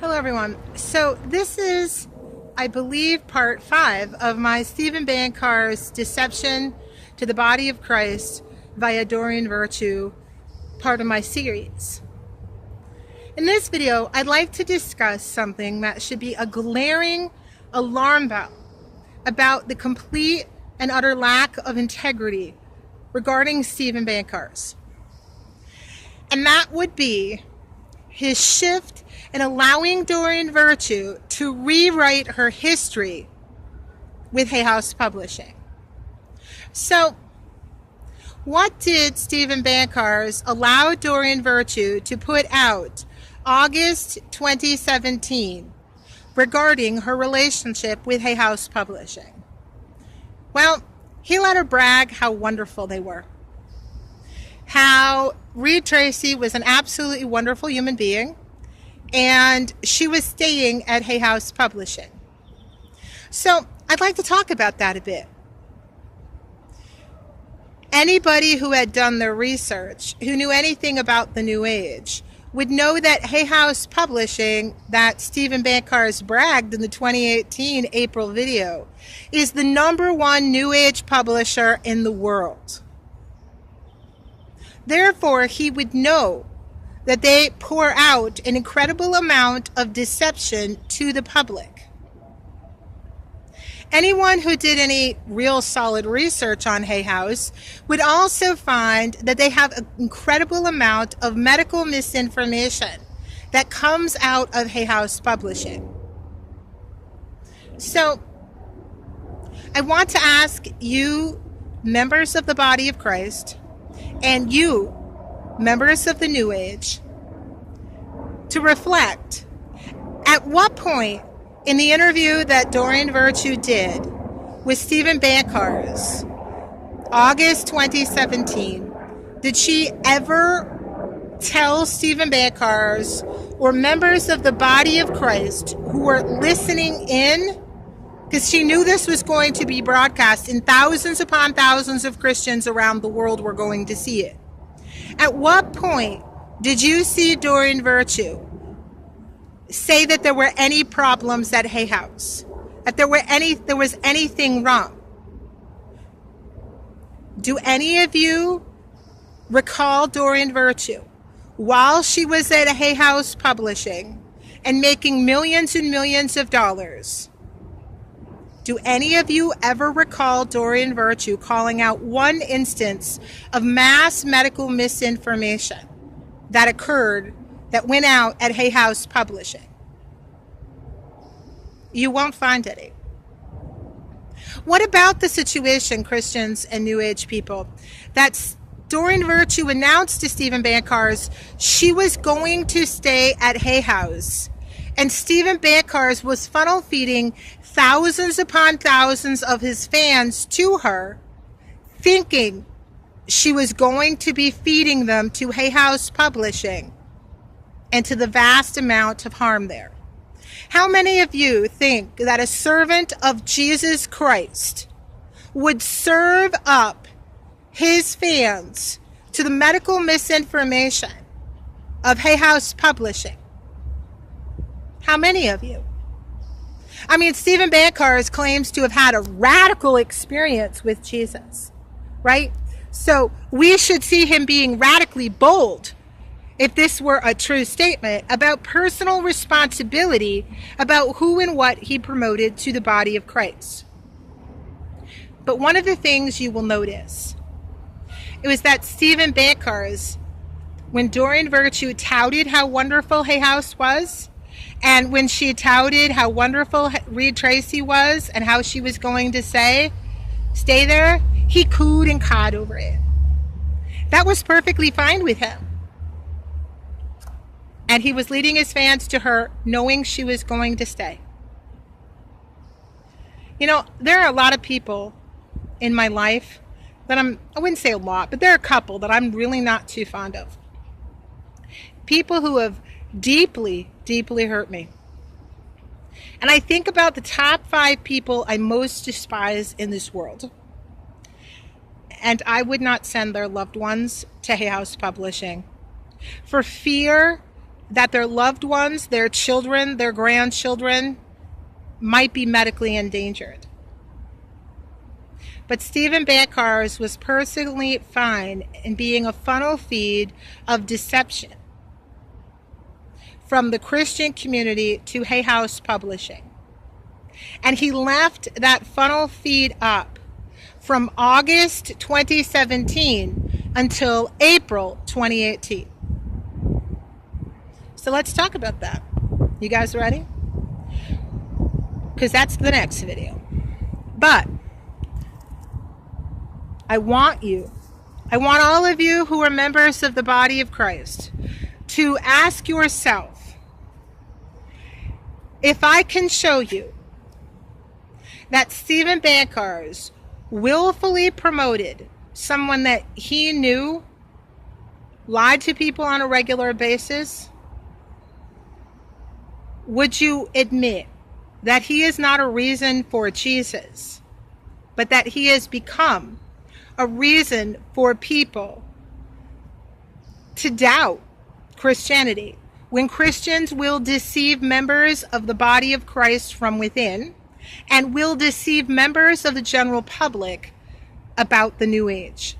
Hello, everyone. So this is, I believe, part 5 of my Stephen Bancarz Deception to the Body of Christ via Doreen Virtue, part of my series. In this video, I'd like to discuss something that should be a glaring alarm bell about the complete and utter lack of integrity regarding Stephen Bancarz. And that would be his shift in allowing Doreen Virtue to rewrite her history with Hay House Publishing. So, what did Stephen Bancarz allow Doreen Virtue to put out August 2017 regarding her relationship with Hay House Publishing? Well, he let her brag how wonderful they were. How Reed Tracy was an absolutely wonderful human being, and she was staying at Hay House Publishing. So I'd like to talk about that a bit. Anybody who had done their research, who knew anything about the New Age, would know that Hay House Publishing, that Stephen Bancarz bragged in the 2018 April video, is the #1 New Age publisher in the world. Therefore, he would know that they pour out an incredible amount of deception to the public. Anyone who did any real solid research on Hay House would also find that they have an incredible amount of medical misinformation that comes out of Hay House Publishing. So, I want to ask you, members of the body of Christ, and you, members of the New Age, to reflect at what point in the interview that Doreen Virtue did with Stephen Bancarz, August 2017, did she ever tell Stephen Bancarz or members of the body of Christ who were listening in, because she knew this was going to be broadcast and thousands upon thousands of Christians around the world were going to see it. At what point did you see Doreen Virtue say that there were any problems at Hay House? That there was anything wrong? Do any of you recall Doreen Virtue while she was at Hay House Publishing and making millions and millions of dollars? Do any of you ever recall Doreen Virtue calling out one instance of mass medical misinformation that occurred, that went out at Hay House Publishing? You won't find any. What about the situation, Christians and New Age people, that Doreen Virtue announced to Stephen Bancarz she was going to stay at Hay House, and Stephen Bancarz was funnel feeding thousands upon thousands of his fans to her, thinking she was going to be feeding them to Hay House Publishing and to the vast amount of harm there? How many of you think that a servant of Jesus Christ would serve up his fans to the medical misinformation of Hay House Publishing? How many of you? I mean, Stephen Bancarz claims to have had a radical experience with Jesus, right? So we should see him being radically bold, if this were a true statement, about personal responsibility about who and what he promoted to the body of Christ. But one of the things you will notice, it was that Stephen Bancarz, when Doreen Virtue touted how wonderful Hay House was, and when she touted how wonderful Reed Tracy was and how she was going to stay there, he cooed and cawed over it. That was perfectly fine with him. And he was leading his fans to her knowing she was going to stay. You know, there are a lot of people in my life that I wouldn't say a lot, but there are a couple that I'm really not too fond of. People who have deeply, deeply hurt me. And I think about the top 5 people I most despise in this world. And I would not send their loved ones to Hay House Publishing for fear that their loved ones, their children, their grandchildren might be medically endangered. But Stephen Bancarz was personally fine in being a funnel feed of deception from the Christian community to Hay House Publishing. And he left that funnel feed up from August 2017 until April 2018. So let's talk about that. You guys ready? Because that's the next video. But I want all of you who are members of the body of Christ to ask yourself, if I can show you that Stephen Bancarz willfully promoted someone that he knew lied to people on a regular basis, would you admit that he is not a reason for Jesus, but that he has become a reason for people to doubt Christianity? When Christians will deceive members of the body of Christ from within and will deceive members of the general public about the New Age.